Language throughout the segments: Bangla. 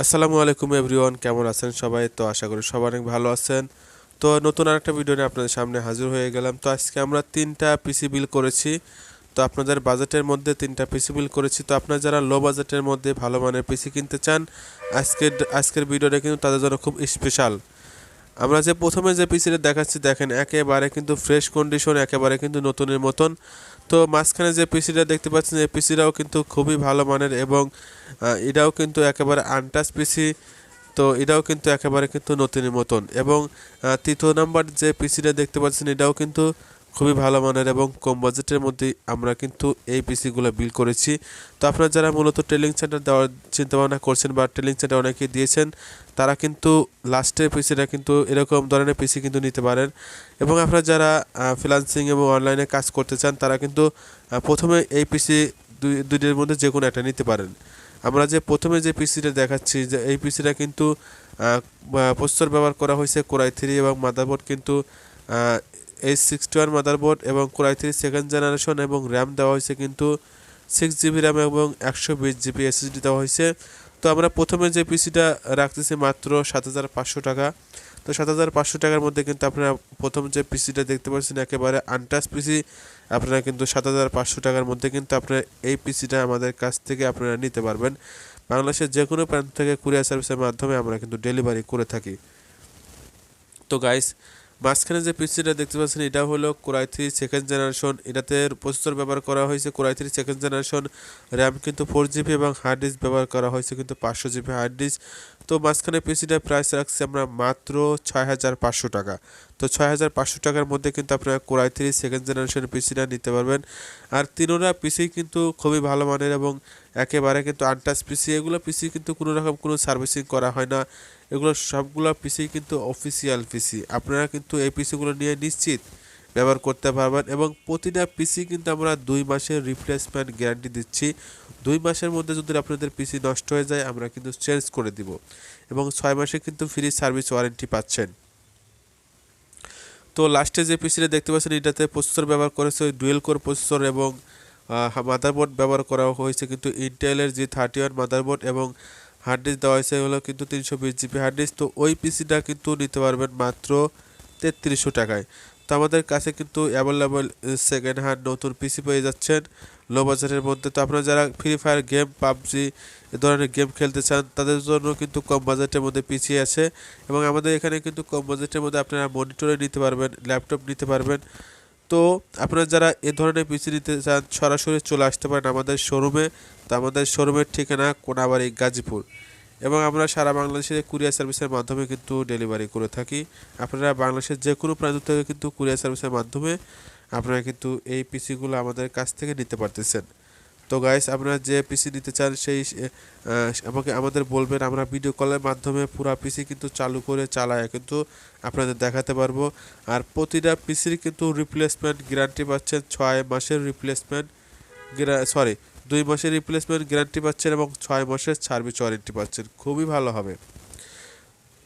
আসসালামু আলাইকুম এভরিওয়ান, কেমন আছেন সবাই? তো আশা করি সবাই অনেক ভালো আছেন। তো নতুন আরেকটা ভিডিও নিয়ে আপনাদের সামনে হাজির হয়ে গেলাম। তো আজকে আমরা তিনটা পিসি বিল করেছি। তো আপনাদের বাজেটের মধ্যে তিনটা পিসি বিল করেছি। তো আপনারা যারা লো বাজেটের মধ্যে ভালো মানের পিসি কিনতে চান, আজকের ভিডিওটা কিন্তু তাদের জন্য খুব স্পেশাল। আমরা যে প্রথমে যে পিসিটা দেখাচ্ছি দেখেন, একেবারে কিন্তু ফ্রেশ কন্ডিশন, একেবারে কিন্তু নতুনের মতন। তো মাঝখানে যে পিসিটা দেখতে পাচ্ছেন, এই পিসিটাও কিন্তু খুবই ভালো মানের এবং এটাও কিন্তু একেবারে আনটাচ পিসি। তো এটাও কিন্তু একেবারে কিন্তু নতুনের মতন এবং তৃতীয় নাম্বার যে পিসিটা দেখতে পাচ্ছেন, এটাও কিন্তু খুবই ভালো মানের এবং কম বাজেটের মধ্যে আমরা কিন্তু এই পিসিগুলো বিল করেছি। তো আপনারা যারা মূলত ট্রেনিং সেন্টার দেওয়ার চিন্তাভাবনা করছেন বা ট্রেনিং সেন্টার অনেকেই দিয়েছেন, তারা কিন্তু লাস্টের পিসিটা কিন্তু এরকম ধরনের পিসি কিন্তু নিতে পারেন। এবং আপনারা যারা ফ্রিল্যান্সিং এবং অনলাইনে কাজ করতে চান, তারা কিন্তু প্রথমে এই পিসি দুইটার মধ্যে যে কোনো একটা নিতে পারেন। আমরা যে প্রথমে যে পিসিটা দেখাচ্ছি, যে এই পিসিটা কিন্তু প্রসেসর ব্যবহার করা হয়েছে কোরাই 3 এবং মাদারবোর্ড কিন্তু H61 মাদারবোর্ড এবং কোরাই 3 সেকেন্ড জেনারেশন এবং র্যাম দেওয়া হয়েছে কিন্তু 6 জিবি র্যাম এবং 120 জিবি এসএসডি দেওয়া হয়েছে। তো আমরা প্রথমে যে পিসিটা রাখতেছি মাত্র 7,500 টাকা। তো 7,500 টাকার মধ্যে কিন্তু আপনারা প্রথম যে পিসিটা দেখতে পাচ্ছেন একেবারে আনটাচ পিসি, আপনারা কিন্তু 7,500 টাকার মধ্যে কিন্তু আপনারা এই পিসিটা আমাদের কাছ থেকে আপনারা নিতে পারবেন। বাংলাদেশের যে কোনো প্রান্ত থেকে কুরিয়ার সার্ভিসের মাধ্যমে আমরা কিন্তু ডেলিভারি করে থাকি। তো গাইস, মাঝখানে যে পিসিটা দেখতে পাচ্ছেন, এটা হলো কোরাই 3 সেকেন্ড জেনারেশন। এটাতে প্রসেসর ব্যবহার করা হয়েছে কোরাই 3 সেকেন্ড জেনারেশন, র্যাম কিন্তু 4 জিবি এবং হার্ড ডিস্ক ব্যবহার করা হয়েছে কিন্তু 500 জিবি হার্ড ডিস্ক। তো মাঝখানে পিসিটার প্রাইস রাখছি আমরা মাত্র 6,500 টাকা। তো 6,500 টাকার মধ্যে কিন্তু আপনারা কোরাই 3 সেকেন্ড জেনারেশনের পিসিটা নিতে পারবেন। আর তিনোটা পিসি কিন্তু খুবই ভালো মানের এবং একেবারে কিন্তু আনটাচ পিসি। এগুলো পিসি কিন্তু কোনো রকম কোনো সার্ভিসিং করা হয় না। এগুলো সবগুলো পিসি কিন্তু অফিসিয়াল পিসি। আপনারা কিন্তু এই পিসিগুলো নিয়ে নিশ্চিত ব্যবহার করতে পারবেন এবং প্রতিটা পিসি কিন্তু আমরা 2 মাসের রিপ্লেসমেন্ট গ্যারান্টি দিচ্ছি। 2 মাসের মধ্যে যদি আপনাদের পিসি নষ্ট হয়ে যায়, আমরা কিন্তু চেঞ্জ করে দিব এবং 6 মাসে কিন্তু ফ্রি সার্ভিস ওয়ারেন্টি পাচ্ছেন। তো লাস্টে যে পিসিটা দেখতে পাচ্ছেন, এটাতে প্রসেসর ব্যবহার করেছে ওই ডুয়েল কোর প্রসেসর এবং মাদারবোর্ড ব্যবহার করা হয়েছে কিন্তু ইন্টেলের G31 মাদারবোর্ড এবং হার্ড ডিস্ক দেওয়া হয়েছে হলো কিন্তু 320 জিবি হার্ড ডিস্ক। তো ওই পিসিটা কিন্তু নিতে পারবেন মাত্র 3,300 টাকায়। তো আমাদের কাছে কিন্তু অ্যাভেলেবল সেকেন্ড হ্যান্ড নতুন পিসি পেয়ে যাচ্ছেন লো বাজেটের মধ্যে। তো আপনারা যারা ফ্রি ফায়ার গেম, পাবজি এ ধরনের গেম খেলতে চান, তাদের জন্য কিন্তু কম বাজেটের মধ্যে পিসি আছে এবং আমাদের এখানে কিন্তু কম বাজেটের মধ্যে আপনারা মনিটরে নিতে পারবেন, ল্যাপটপ নিতে পারবেন। তো আপনারা যারা এ ধরনের পিসি নিতে চান, সরাসরি চলে আসতে পারেন আমাদের শোরুমে। তো আমাদের শোরুমের ঠিকানা কোনাবাড়ি, গাজীপুর এবং আমরা সারা বাংলাদেশে কুরিয়ার সার্ভিসের মাধ্যমে কিন্তু ডেলিভারি করে থাকি। আপনারা বাংলাদেশের যে কোনো প্রান্ত থেকে কিন্তু কুরিয়ার সার্ভিসের মাধ্যমে আপনারা কিন্তু এই পিসিগুলো আমাদের কাছ থেকে নিতে পারতেছেন। তো গাইস, আপনারা যে পিসি নিতে চান সেই আমাদের বলবেন, আমরা ভিডিও কলের মাধ্যমে পুরো পিসি কিন্তু চালু করে চালায় কিন্তু আপনাদের দেখাতে পারবো। আর প্রতিটা পিসির কিন্তু রিপ্লেসমেন্ট গ্যারান্টি পাচ্ছেন 6 মাসের রিপ্লেসমেন্ট, সরি 2 মাসের রিপ্লেসমেন্ট গ্যারান্টি পাচ্ছেন এবং 6 মাসের সার্ভিস ওয়ারেন্টি পাচ্ছেন। খুবই ভালো হবে।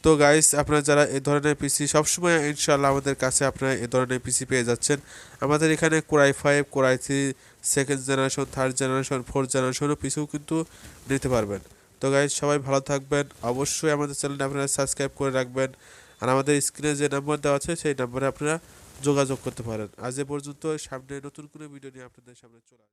তো গাইস, আপনারা যারা এই ধরনের পিসি সবসময় ইনশাআল্লাহ আমাদের কাছে আপনারা এই ধরনের পিসি পেয়ে যাচ্ছেন। আমাদের এখানে core i 5, core i 3 second generation, third generation, fourth জেনারেশনও পিসিও কিন্তু নিতে পারবেন। তো গাইস, সবাই ভালো থাকবেন। অবশ্যই আমাদের চ্যানেলটা আপনারা সাবস্ক্রাইব করে রাখবেন আর আমাদের স্ক্রিনে যে নাম্বার দেওয়া আছে সেই নাম্বারে আপনারা যোগাযোগ করতে পারেন। আজ এ পর্যন্ত, সামনে নতুন কোনো ভিডিও নিয়ে আপনাদের সামনে চলে আসবো।